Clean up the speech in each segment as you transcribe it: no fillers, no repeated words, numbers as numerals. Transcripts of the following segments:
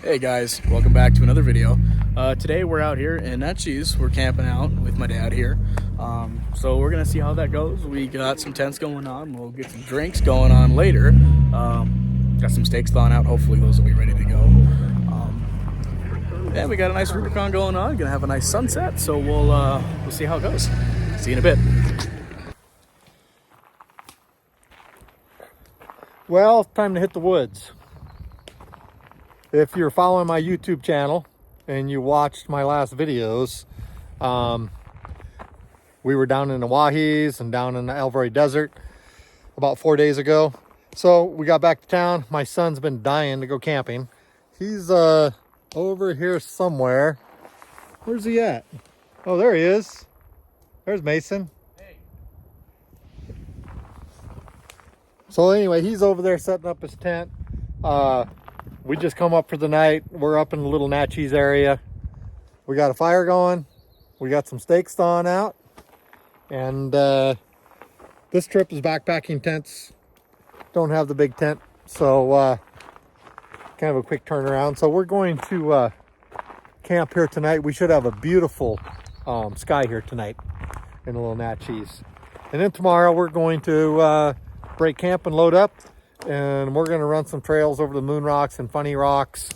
Hey guys, welcome back to another video. Today we're out here in Naches. We're camping out with my dad here. So we're gonna see how that goes. We got some tents going on. We'll get some drinks going on later. Got some steaks thawing out. Hopefully those will be ready to go. And we got a nice Rubicon going on. Gonna have a nice sunset. So we'll see how it goes. See you in a bit. Well, it's time to hit the woods. If you're following my YouTube channel and you watched my last videos, we were down in the Wahis and down in the Alvaro Desert about 4 days ago. So we got back to town. My son's been dying to go camping. He's over here somewhere. Where's he at? Oh, there he is. There's Mason. Hey. So anyway, he's over there setting up his tent. We just come up for the night. We're up in the Little Naches area. We got a fire going. We got some steaks thawing out. And this trip is backpacking tents. Don't have the big tent, so kind of a quick turnaround. So we're going to camp here tonight. We should have a beautiful sky here tonight in the Little Naches. And then tomorrow we're going to break camp and load up. And we're going to run some trails over the Moon Rocks and Funny Rocks,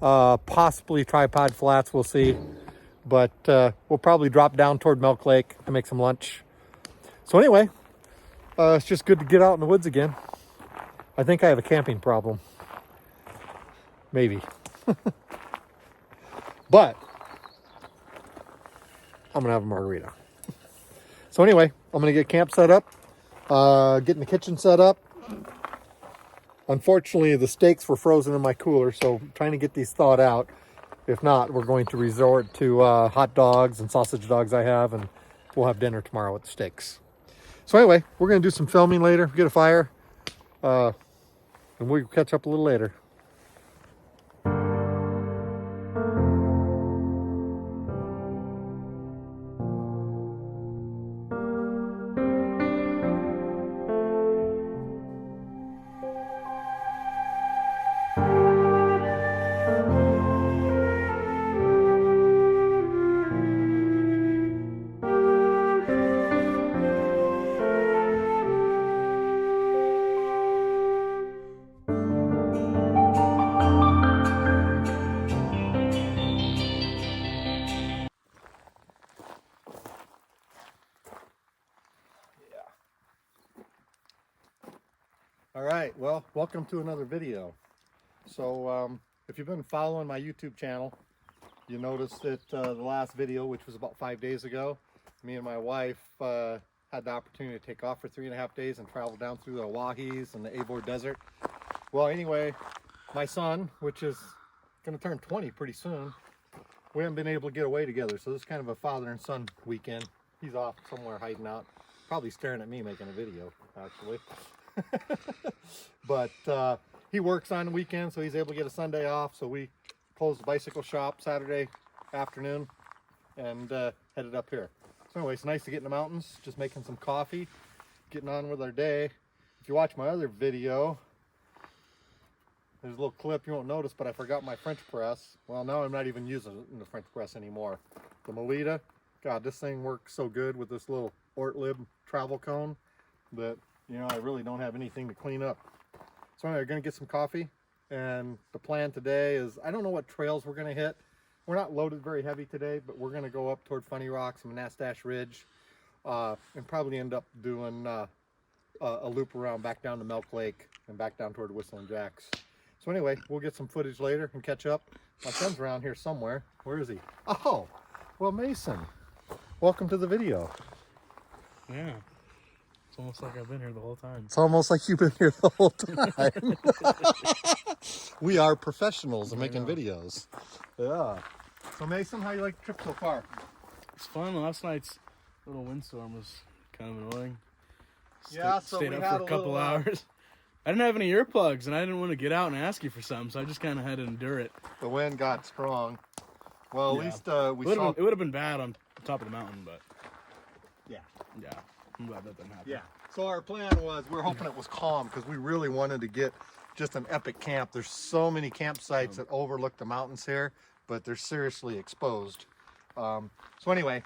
possibly Tripod Flats, we'll see. But we'll probably drop down toward Milk Lake to make some lunch. So anyway, it's just good to get out in the woods again. I think I have a camping problem. Maybe. But I'm going to have a margarita. So anyway, I'm going to get camp set up, getting the kitchen set up. Unfortunately, the steaks were frozen in my cooler, so I'm trying to get these thawed out. If not, we're going to resort to hot dogs and sausage dogs I have, and we'll have dinner tomorrow with the steaks. So anyway, we're going to do some filming later, get a fire, and we'll catch up a little later. All right, well, welcome to another video. So if you've been following my YouTube channel, you noticed that the last video, which was about 5 days ago, me and my wife had the opportunity to take off for 3.5 days and travel down through the Wahis and the Alvaro Desert. Well, anyway, my son, which is going to turn 20 pretty soon, we haven't been able to get away together. So this is kind of a father and son weekend. He's off somewhere hiding out, probably staring at me making a video, actually. But he works on the weekend, so he's able to get a Sunday off. So we closed the bicycle shop Saturday afternoon and headed up here. So anyway, it's nice to get in the mountains, just making some coffee, getting on with our day. If you watch my other video, there's a little clip you won't notice, but I forgot my French press. Well, now I'm not even using the French press anymore. The Melita, God, this thing works so good with this little Ortlib travel cone that, you know, I really don't have anything to clean up. So anyway, we're going to get some coffee, and the plan today is, I don't know what trails we're going to hit. We're not loaded very heavy today, but we're going to go up toward Funny Rocks and Monastache Ridge, and probably end up doing a loop around back down to Milk Lake and back down toward Whistling Jacks. So anyway, we'll get some footage later and catch up. My son's around here somewhere. Where is he? Oh, well, Mason, welcome to the video. Yeah. It's almost like I've been here the whole time. It's almost like you've been here the whole time. We are professionals in making videos. Yeah. So Mason, how you like the trip so far? It's fun. Last night's little windstorm was kind of annoying. Yeah, so stayed we up had for a a couple little, hours. I didn't have any earplugs, and I didn't want to get out and ask you for something, so I just kind of had to endure it. The wind got strong. Well, at least we it saw... It would have been bad on top of the mountain, but... Yeah. I'm glad that didn't happen. Yeah. So our plan was, we were hoping it was calm because we really wanted to get just an epic camp. There's so many campsites that overlook the mountains here, but they're seriously exposed. So anyway,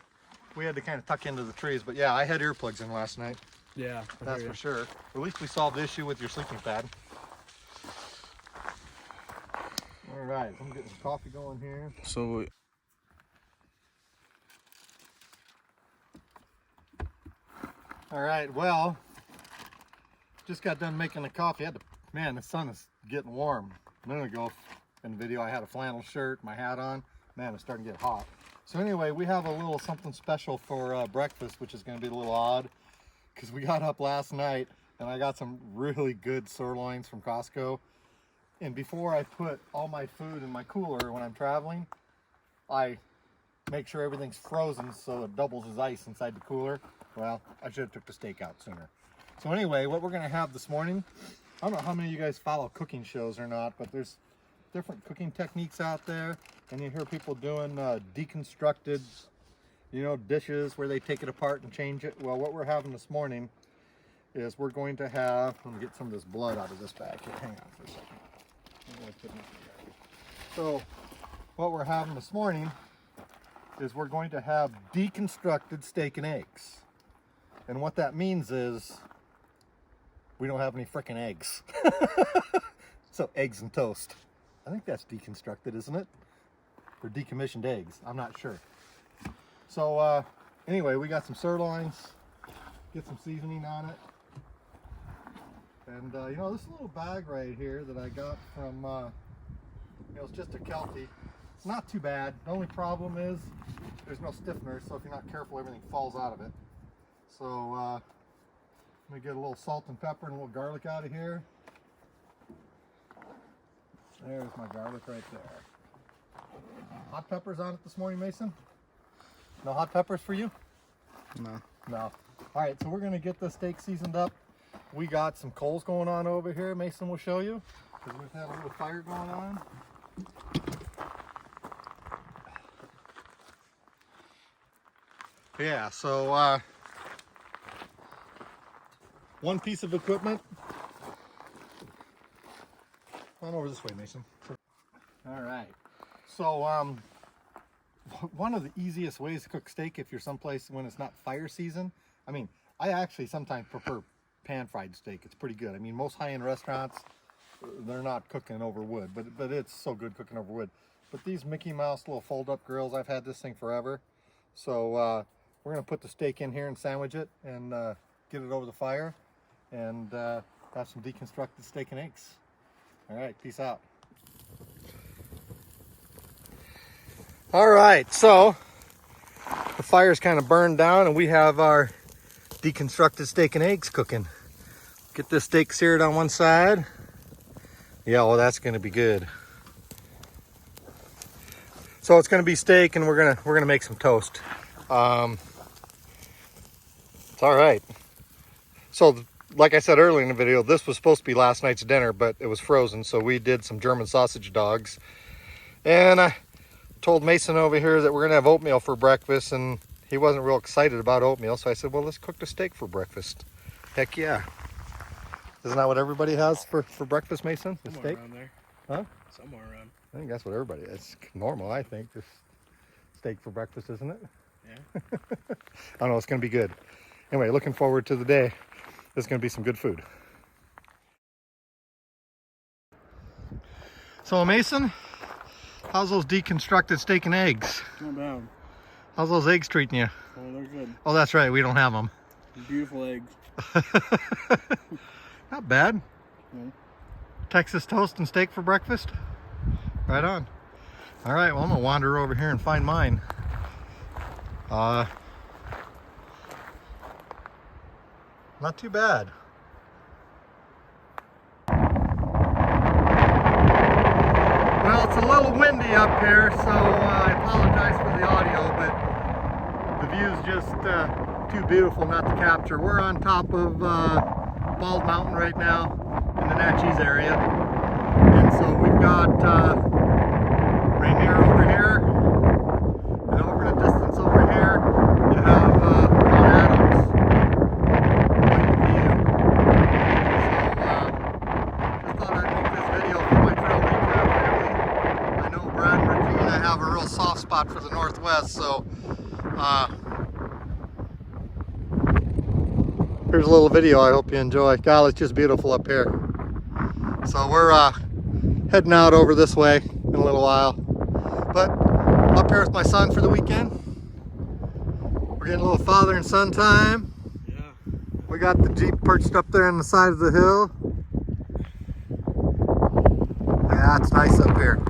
we had to kind of tuck into the trees, but yeah, I had earplugs in last night. Yeah, That's for sure. At least we solved the issue with your sleeping pad. All right, I'm getting some coffee going here. So all right, well, just got done making the coffee. Man, the sun is getting warm. A minute ago in the video, I had a flannel shirt, my hat on. Man, it's starting to get hot. So anyway, we have a little something special for breakfast, which is going to be a little odd because we got up last night and I got some really good sirloins from Costco. And before I put all my food in my cooler when I'm traveling, I make sure everything's frozen so it doubles as ice inside the cooler. Well, I should have took the steak out sooner. So anyway, what we're gonna have this morning, I don't know how many of you guys follow cooking shows or not, but there's different cooking techniques out there, and you hear people doing deconstructed, you know, dishes where they take it apart and change it. Well, what we're having this morning is we're going to have, let me get some of this blood out of this bag here. Hang on for a second. So what we're having this morning is we're going to have deconstructed steak and eggs. And what that means is we don't have any frickin' eggs. So eggs and toast. I think that's deconstructed, isn't it? Or decommissioned eggs. I'm not sure. So anyway, we got some sirloins. Get some seasoning on it. And you know, this little bag right here that I got from, you know, it's just a Kelty. It's not too bad. The only problem is there's no stiffener, so if you're not careful, everything falls out of it. So let me get a little salt and pepper and a little garlic out of here. There's my garlic right there. Hot peppers on it this morning, Mason? No hot peppers for you? no. No. All right, so we're gonna get the steak seasoned up. We got some coals going on over here. Mason will show you because we've had a little fire going on. Yeah, so one piece of equipment. On over this way, Mason. All right. So one of the easiest ways to cook steak if you're someplace when it's not fire season. I mean, I actually sometimes prefer pan-fried steak. It's pretty good. I mean, most high-end restaurants, they're not cooking over wood, but it's so good cooking over wood. But these Mickey Mouse little fold-up grills, I've had this thing forever. So we're gonna put the steak in here and sandwich it and get it over the fire and have some deconstructed steak and eggs. All right, peace out. All right, so the fire's kind of burned down and we have our deconstructed steak and eggs cooking. Get this steak seared on one side. Yeah, well, that's gonna be good. So it's gonna be steak and we're gonna make some toast. It's all right. So like I said earlier in the video, this was supposed to be last night's dinner, but it was frozen. So we did some German sausage dogs. And I told Mason over here that we're gonna have oatmeal for breakfast, and he wasn't real excited about oatmeal. So I said, well, let's cook the steak for breakfast. Heck yeah. Isn't that what everybody has for breakfast, Mason? The Somewhere steak? around there. Huh? Somewhere around. I think that's what everybody, it's normal, I think. Just steak for breakfast, isn't it? Yeah. I don't know, it's gonna be good. Anyway, looking forward to the day. There's gonna be some good food. So Mason, how's those deconstructed steak and eggs? Not bad. How's those eggs treating you? Oh, they're good. Oh, that's right, we don't have them. Beautiful eggs. Not bad. Yeah. Texas toast and steak for breakfast? Right on. All right, well, I'm gonna wander over here and find mine. Not too bad. Well, it's a little windy up here, so I apologize for the audio, but the view's just too beautiful not to capture. We're on top of Bald Mountain right now in the Naches area, and so we've got Rainier over here, and over in the distance over here you have Mount Adams. Quite the view. So just thought I'd make have a real soft spot for the Northwest, so here's a little video I hope you enjoy. God, it's just beautiful up here. So we're heading out over this way in a little while. But up here with my son for the weekend. We're getting a little father and son time. Yeah. We got the Jeep perched up there on the side of the hill. Yeah, it's nice up here.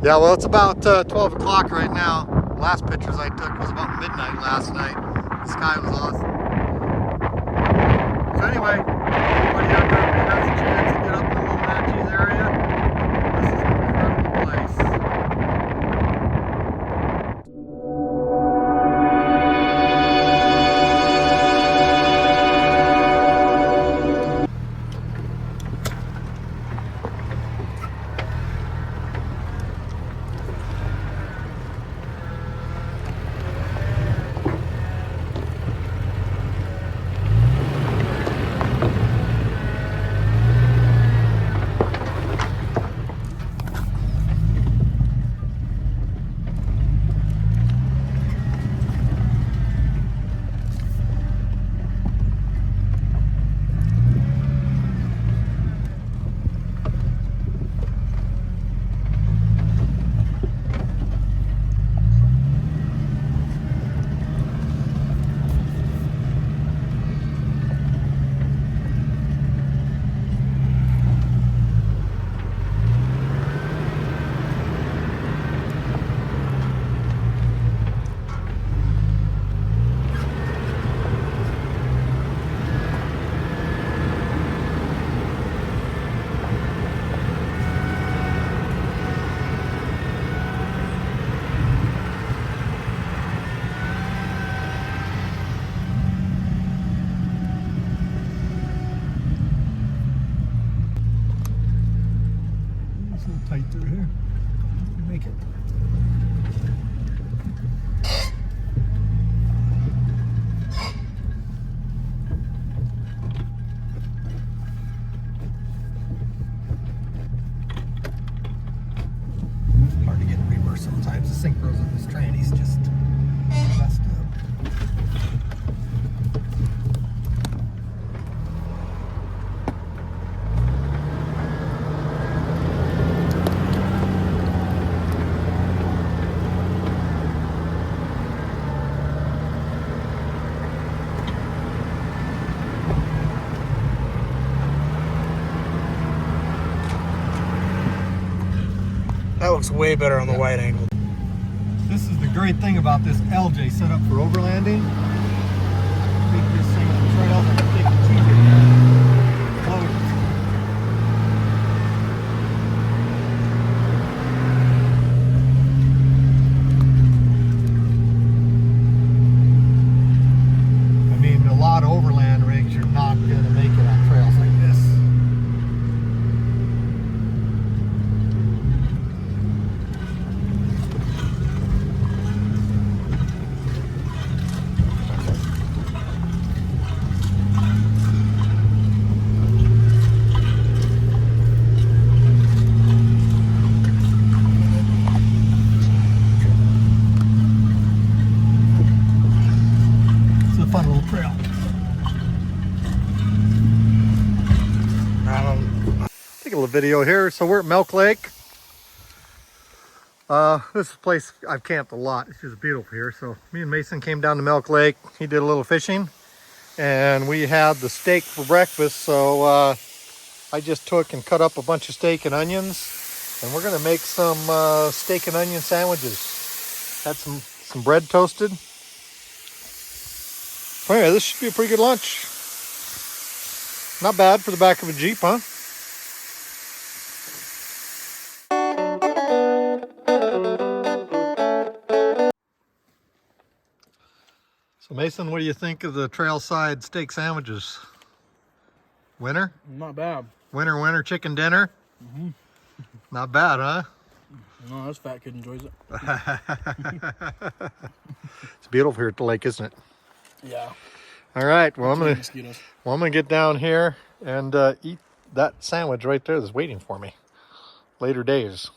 Yeah, well, it's about 12 o'clock right now. The last pictures I took was about midnight last night. The sky was awesome. So anyway, anybody out there who has a chance to get up in the Little Naches area, this is an incredible place. It's a little tight through here. Make it. Hard to get in reverse sometimes. The synchros of this tranny's just messed up. That looks way better on the wide angle. This is the great thing about this LJ setup for overlanding. Make this thing on the trail and take the teaser load it. I mean, a lot of overland rigs, you're not going to make it on trails like this. Fun little trail. Take a little video here. So we're at Milk Lake. This is a place I've camped a lot. It's just beautiful here. So me and Mason came down to Milk Lake. He did a little fishing and we had the steak for breakfast. So I just took and cut up a bunch of steak and onions and we're gonna make some steak and onion sandwiches. Had some bread toasted. Oh yeah, this should be a pretty good lunch. Not bad for the back of a Jeep, huh? So Mason, what do you think of the trailside steak sandwiches? Winner? Not bad. Winner chicken dinner? Mm-hmm. Not bad, huh? No, this fat kid enjoys it. It's beautiful here at the lake, isn't it? Yeah. All right. Well, I'm Mosquitoes. gonna get down here and eat that sandwich right there that's waiting for me. Later days.